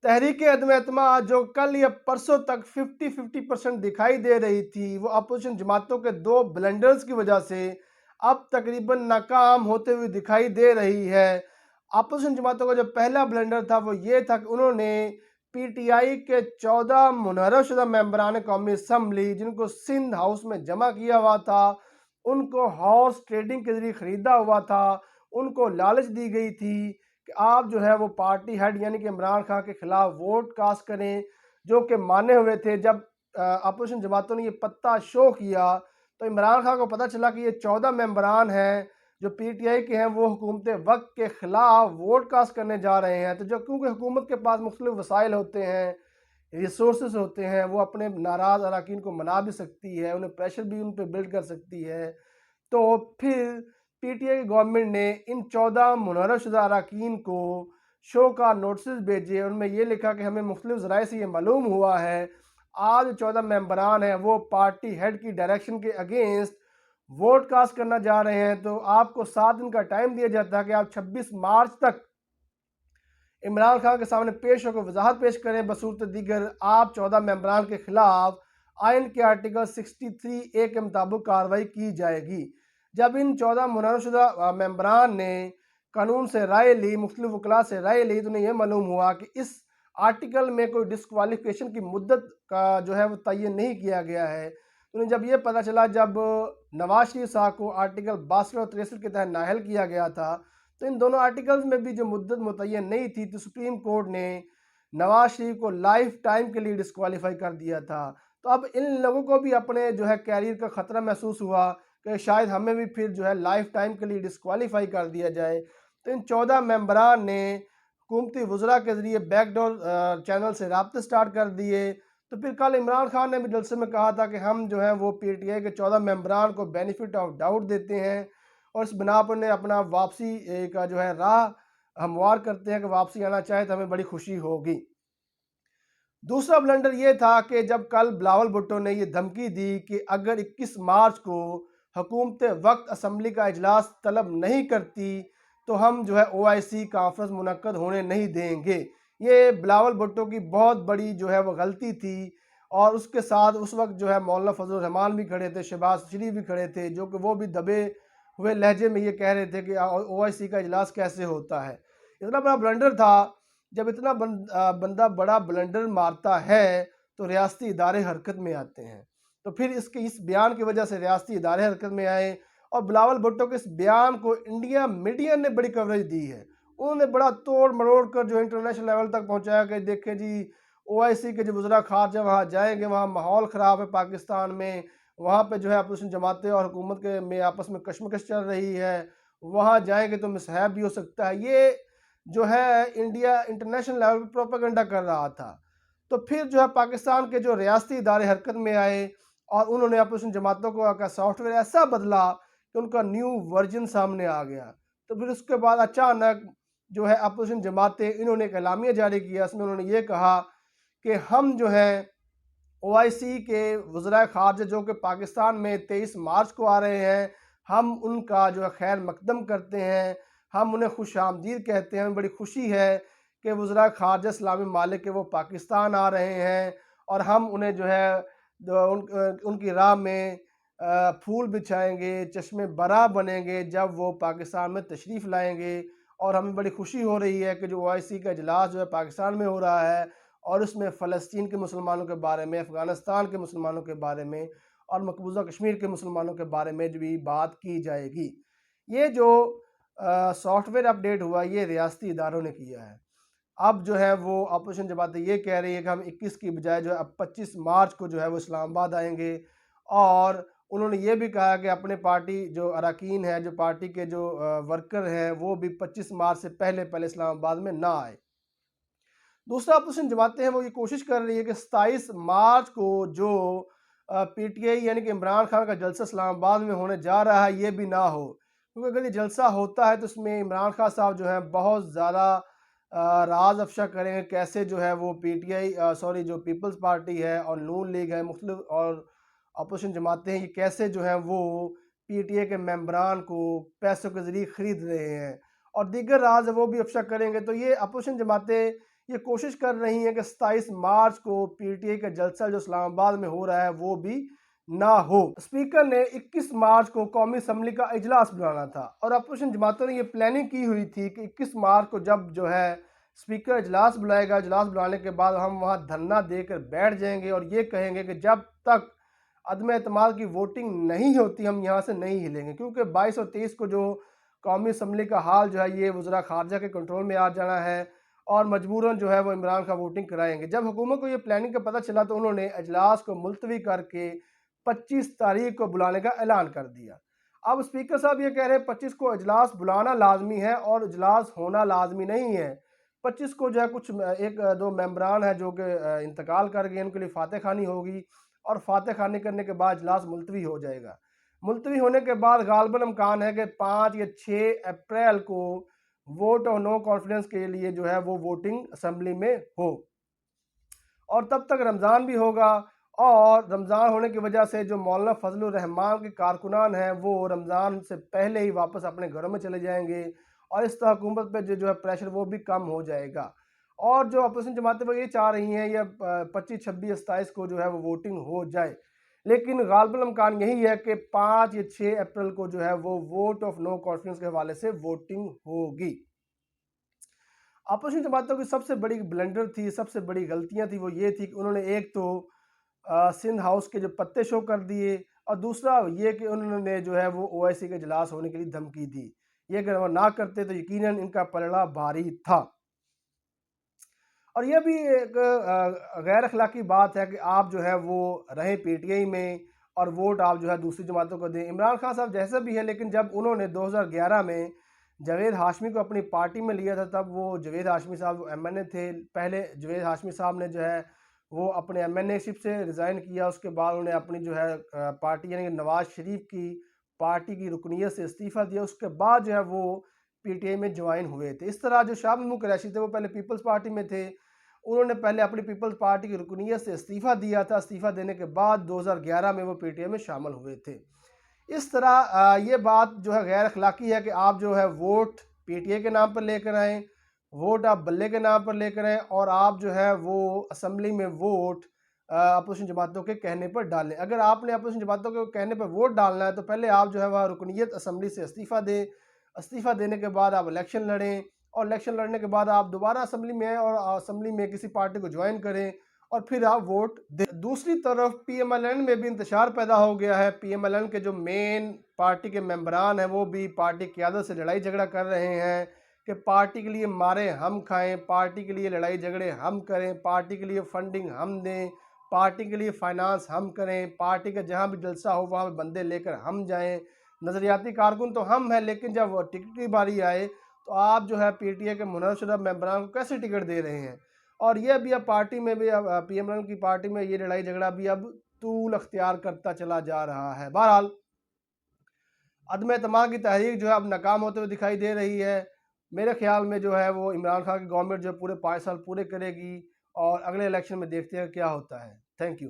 تحریک عدم اعتماد جو کل یا پرسوں تک 50% دکھائی دے رہی تھی، وہ اپوزیشن جماعتوں کے 2 بلنڈرز کی وجہ سے اب تقریباً ناکام ہوتے ہوئے دکھائی دے رہی ہے۔ اپوزیشن جماعتوں کا جو پہلا بلنڈر تھا وہ یہ تھا کہ انہوں نے پی ٹی آئی کے 14 منحرف شدہ ممبران قومی اسمبلی جن کو سندھ ہاؤس میں جمع کیا ہوا تھا، ان کو ہارس ٹریڈنگ کے ذریعے خریدا ہوا تھا، ان کو لالچ دی گئی تھی کہ آپ جو ہے وہ پارٹی ہیڈ یعنی کہ عمران خان کے خلاف ووٹ کاسٹ کریں، جو کہ مانے ہوئے تھے۔ جب اپوزیشن جماعتوں نے یہ پتہ شو کیا تو عمران خان کو پتہ چلا کہ یہ 14 ممبران ہیں جو پی ٹی آئی کے ہیں، وہ حکومت وقت کے خلاف ووٹ کاسٹ کرنے جا رہے ہیں۔ تو جو کیونکہ حکومت کے پاس مختلف وسائل ہوتے ہیں، ریسورسز ہوتے ہیں، وہ اپنے ناراض اراکین کو منا بھی سکتی ہے، انہیں پریشر بھی ان پہ بلڈ کر سکتی ہے۔ تو پھر پی ٹی آئی کی گورنمنٹ نے ان 14 منحرف شدہ اراکین کو شو کا نوٹسز بھیجے، ان میں یہ لکھا کہ ہمیں مختلف ذرائع سے یہ معلوم ہوا ہے آج 14 ممبران ہیں وہ پارٹی ہیڈ کی ڈائریکشن کے اگینسٹ ووٹ کاسٹ کرنا جا رہے ہیں، تو آپ کو 7 دن کا ٹائم دیا جاتا ہے کہ آپ 26 مارچ تک عمران خان کے سامنے پیش ہو کر وضاحت پیش کریں۔ بصورت دیگر آپ 14 ممبران کے خلاف آئین کے آرٹیکل 63A کے مطابق کارروائی کی جائے گی۔ جب ان 14 منحرف شدہ ممبران نے قانون سے رائے لی، مختلف وکلاء سے رائے لی، تو انہیں یہ معلوم ہوا کہ اس آرٹیکل میں کوئی ڈسکوالیفیکیشن کی مدت کا جو ہے وہ تعین نہیں کیا گیا ہے۔ انہیں جب یہ پتہ چلا، جب نواز شریف صاحب کو آرٹیکل 62 اور 63 کے تحت نااہل کیا گیا تھا، تو ان دونوں آرٹیکلز میں بھی جو مدت متعین نہیں تھی، تو سپریم کورٹ نے نواز شریف کو لائف ٹائم کے لیے ڈسکوالیفائی کر دیا تھا۔ تو اب ان لوگوں کو بھی اپنے جو ہے کیریئر کا خطرہ محسوس ہوا کہ شاید ہمیں بھی پھر جو ہے لائف ٹائم کے لیے ڈسکوالیفائی کر دیا جائے۔ تو ان 14 ممبران نے حکومتی وزراء کے ذریعے بیک ڈور چینل سے رابطے سٹارٹ کر دیے۔ تو پھر کل عمران خان نے بھی جلسے میں کہا تھا کہ ہم جو ہے وہ پی ٹی آئی کے 14 ممبران کو بینیفٹ آف ڈاؤٹ دیتے ہیں، اور اس بنا پر انہیں اپنا واپسی کا جو ہے راہ ہموار کرتے ہیں کہ واپسی آنا چاہے تو ہمیں بڑی خوشی ہوگی۔ دوسرا بلنڈر یہ تھا کہ جب کل بلاول بھٹو نے یہ دھمکی دی کہ اگر 21 مارچ کو حکومت وقت اسمبلی کا اجلاس طلب نہیں کرتی تو ہم جو ہے OIC کانفرنس منعقد ہونے نہیں دیں گے۔ یہ بلاول بھٹو کی بہت بڑی جو ہے وہ غلطی تھی، اور اس کے ساتھ اس وقت جو ہے مولانا فضل الرحمان بھی کھڑے تھے، شہباز شریف بھی کھڑے تھے، جو کہ وہ بھی دبے ہوئے لہجے میں یہ کہہ رہے تھے کہ OIC کا اجلاس کیسے ہوتا ہے۔ اتنا بڑا بلنڈر تھا۔ جب اتنا بندہ بڑا بلنڈر مارتا ہے تو ریاستی ادارے حرکت میں آتے ہیں۔ تو پھر اس بیان کی وجہ سے ریاستی ادارے حرکت میں آئے، اور بلاول بھٹو کے اس بیان کو انڈیا میڈیا نے بڑی کوریج دی ہے۔ انہوں نے بڑا توڑ مروڑ کر جو انٹرنیشنل لیول تک پہنچایا کہ دیکھیں جی OIC کے جو وزراء خارجہ وہاں جائیں گے، وہاں ماحول خراب ہے پاکستان میں، وہاں پہ جو ہے اپوزیشن جماعتیں اور حکومت کے میں آپس میں کشمکش چل رہی ہے، وہاں جائیں گے تو مسہب بھی ہو سکتا ہے۔ یہ جو ہے انڈیا انٹرنیشنل لیول پر پروپیگنڈا کر رہا تھا۔ تو پھر جو ہے پاکستان کے جو ریاستی ادارے حرکت میں آئے، اور انہوں نے اپوزیشن جماعتوں کا سافٹ ویئر ایسا بدلا کہ ان کا نیو ورژن سامنے آ گیا۔ تو پھر اس کے بعد اچانک جو ہے اپوزیشن جماعتیں انہوں نے ایک اعلامیہ جاری کیا، اس میں انہوں نے یہ کہا کہ ہم جو ہے OIC کے وزراء خارجہ جو کہ پاکستان میں 23 مارچ کو آ رہے ہیں، ہم ان کا جو ہے خیر مقدم کرتے ہیں، ہم انہیں خوش آمدید کہتے ہیں، ہمیں بڑی خوشی ہے کہ وزراء خارجہ اسلامی ممالک کے وہ پاکستان آ رہے ہیں، اور ہم انہیں جو ہے ان کی راہ میں پھول بچھائیں گے، چشمے برا بنیں گے جب وہ پاکستان میں تشریف لائیں گے، اور ہمیں بڑی خوشی ہو رہی ہے کہ جو OIC کا اجلاس جو ہے پاکستان میں ہو رہا ہے، اور اس میں فلسطین کے مسلمانوں کے بارے میں، افغانستان کے مسلمانوں کے بارے میں، اور مقبوضہ کشمیر کے مسلمانوں کے بارے میں جو بھی بات کی جائے گی۔ یہ جو سافٹ ویئر اپڈیٹ ہوا یہ ریاستی اداروں نے کیا ہے۔ اب جو ہے وہ اپوزیشن جماعتیں یہ کہہ رہی ہے کہ ہم 21 کی بجائے جو ہے اب 25 مارچ کو جو ہے وہ اسلام آباد آئیں گے، اور انہوں نے یہ بھی کہا کہ اپنے پارٹی جو اراکین ہیں، جو پارٹی کے جو ورکر ہیں، وہ بھی 25 مارچ سے پہلے اسلام آباد میں نہ آئے۔ دوسرا اپوزیشن جماعتیں ہیں وہ یہ کوشش کر رہی ہے کہ 27 مارچ کو جو پی ٹی آئی یعنی کہ عمران خان کا جلسہ اسلام آباد میں ہونے جا رہا ہے یہ بھی نہ ہو، کیونکہ اگر یہ جلسہ ہوتا ہے تو اس میں عمران خان صاحب جو ہیں بہت زیادہ راز افشا کریں گے، کیسے جو ہے وہ پی ٹی آئی جو پیپلز پارٹی ہے اور نون لیگ ہے، مختلف اور اپوزیشن جماعتیں ہیں، یہ کیسے جو ہیں وہ پی ٹی آئی کے ممبران کو پیسوں کے ذریعے خرید رہے ہیں، اور دیگر راز وہ بھی افشا کریں گے۔ تو یہ اپوزیشن جماعتیں یہ کوشش کر رہی ہیں کہ 27 مارچ کو پی ٹی آئی کا جلسہ جو اسلام آباد میں ہو رہا ہے وہ بھی نہ ہو۔ اسپیکر نے 21 مارچ کو قومی اسمبلی کا اجلاس بلانا تھا اور اپوزیشن جماعتوں نے یہ پلاننگ کی ہوئی تھی کہ 21 مارچ کو جب جو ہے اسپیکر اجلاس بلائے گا، اجلاس بلانے کے بعد ہم وہاں دھرنا دے کر بیٹھ جائیں گے اور یہ کہیں گے کہ جب تک عدم اعتماد کی ووٹنگ نہیں ہوتی ہم یہاں سے نہیں ہلیں گے، کیونکہ 22 اور 23 کو جو قومی اسمبلی کا حال جو ہے یہ وزراء خارجہ کے کنٹرول میں آ جانا ہے اور مجبوراً جو ہے وہ عمران خان ووٹنگ کرائیں گے۔ جب حکومت کو یہ پلاننگ کا پتہ چلا تو انہوں نے اجلاس کو ملتوی کر کے 25 تاریخ کو بلانے کا اعلان کر دیا۔ اب اسپیکر صاحب یہ کہہ رہے ہیں 25 کو اجلاس بلانا لازمی ہے اور اجلاس ہونا لازمی نہیں ہے۔ 25 کو جو ہے کچھ ایک دو ممبران ہیں جو کہ انتقال کر گئے، ان کے لیے فاتح خوانی ہوگی اور فاتح خوانی کرنے کے بعد اجلاس ملتوی ہو جائے گا۔ ملتوی ہونے کے بعد غالباً امکان ہے کہ 5 یا 6 اپریل کو ووٹ اور نو کانفیڈنس کے لیے جو ہے وہ ووٹنگ اسمبلی میں ہو، اور تب تک رمضان بھی ہوگا، اور رمضان ہونے کی وجہ سے جو مولانا فضل الرحمان کے کارکنان ہیں وہ رمضان سے پہلے ہی واپس اپنے گھروں میں چلے جائیں گے اور اس طرح حکومت پہ جو ہے پریشر وہ بھی کم ہو جائے گا۔ اور جو اپوزیشن جماعتیں وہ یہ چاہ رہی ہیں یہ 25، 26، 27 کو جو ہے وہ ووٹنگ ہو جائے، لیکن غالباً امکان یہی ہے کہ 5 یا 6 اپریل کو جو ہے وہ ووٹ آف نو کانفیڈنس کے حوالے سے ووٹنگ ہوگی۔ اپوزیشن جماعتوں کی سب سے بڑی بلنڈر تھی، سب سے بڑی غلطیاں تھی وہ یہ تھی کہ انہوں نے ایک تو سندھ ہاؤس کے جو پتے شو کر دیے، اور دوسرا یہ کہ انہوں نے جو ہے وہ او آئی سی کے اجلاس ہونے کے لیے دھمکی دی۔ یہ اگر وہ نہ کرتے تو یقیناً ان کا پلڑا بھاری تھا۔ اور یہ بھی ایک غیر اخلاقی بات ہے کہ آپ جو ہے وہ رہیں پی ٹی آئی میں اور ووٹ آپ جو ہے دوسری جماعتوں کو دیں۔ عمران خان صاحب جیسا بھی ہے، لیکن جب انہوں نے 2011 میں جاوید ہاشمی کو اپنی پارٹی میں لیا تھا تب وہ جاوید ہاشمی صاحب ایم این اے تھے۔ پہلے جاوید ہاشمی صاحب نے جو ہے وہ اپنے ایم این اے شپ سے ریزائن کیا، اس کے بعد انہوں نے اپنی جو ہے پارٹی یعنی کہ نواز شریف کی پارٹی کی رکنیت سے استعفیٰ دیا، اس کے بعد جو ہے وہ پی ٹی آئی میں جوائن ہوئے تھے۔ اس طرح جو شاہ محمود قریشی تھے وہ پہلے پیپلز پارٹی میں تھے، انہوں نے پہلے اپنی پیپلز پارٹی کی رکنیت سے استعفیٰ دیا تھا، استعفیٰ دینے کے بعد 2011 میں وہ پی ٹی آئی میں شامل ہوئے تھے۔ اس طرح یہ بات جو ہے غیر اخلاقی ہے کہ آپ جو ہے ووٹ پی ٹی آئی کے نام پر لے کر آئیں، ووٹ آپ بلے کے نام پر لے کر آئیں، اور آپ جو ہے وہ اسمبلی میں ووٹ اپوزیشن جماعتوں کے کہنے پر ڈالیں۔ اگر آپ نے اپوزیشن جماعتوں کے کہنے پر ووٹ ڈالنا ہے تو پہلے آپ جو ہے وہ رکنیت اسمبلی سے استعفیٰ دیں، استعفیٰ دینے کے بعد آپ الیکشن لڑیں، اور الیکشن لڑنے کے بعد آپ دوبارہ اسمبلی میں آئیں اور اسمبلی میں کسی پارٹی کو جوائن کریں اور پھر آپ ووٹ دیں۔ دوسری طرف پی ایم ایل این میں بھی انتشار پیدا ہو گیا ہے۔ پی ایم ایل این کے جو مین پارٹی کے ممبران ہیں وہ بھی پارٹی قیادت سے لڑائی جھگڑا کر رہے ہیں کہ پارٹی کے لیے مارے ہم کھائیں، پارٹی کے لیے لڑائی جھگڑے ہم کریں، پارٹی کے لیے فنڈنگ ہم دیں، پارٹی کے لیے فائنانس ہم کریں، پارٹی کا جہاں بھی جلسہ ہو وہاں پہ بندے لے کر ہم جائیں، نظریاتی کارکن تو ہم ہیں، لیکن جب وہ ٹکٹ کی باری آئے تو آپ جو ہے پی ٹی آئی کے منحصر شدہ ممبران کو کیسے ٹکٹ دے رہے ہیں؟ اور یہ بھی اب پارٹی میں بھی پی ایم ایل این کی پارٹی میں یہ لڑائی جھگڑا بھی اب طول اختیار کرتا چلا جا رہا ہے۔ بہرحال عدم اعتماد کی تحریک جو ہے اب ناکام ہوتے ہوئے دکھائی دے رہی ہے۔ میرے خیال میں جو ہے وہ عمران خان کی گورنمنٹ جو پورے 5 سال پورے کرے گی، اور اگلے الیکشن میں دیکھتے ہیں کیا ہوتا ہے۔ Thank you.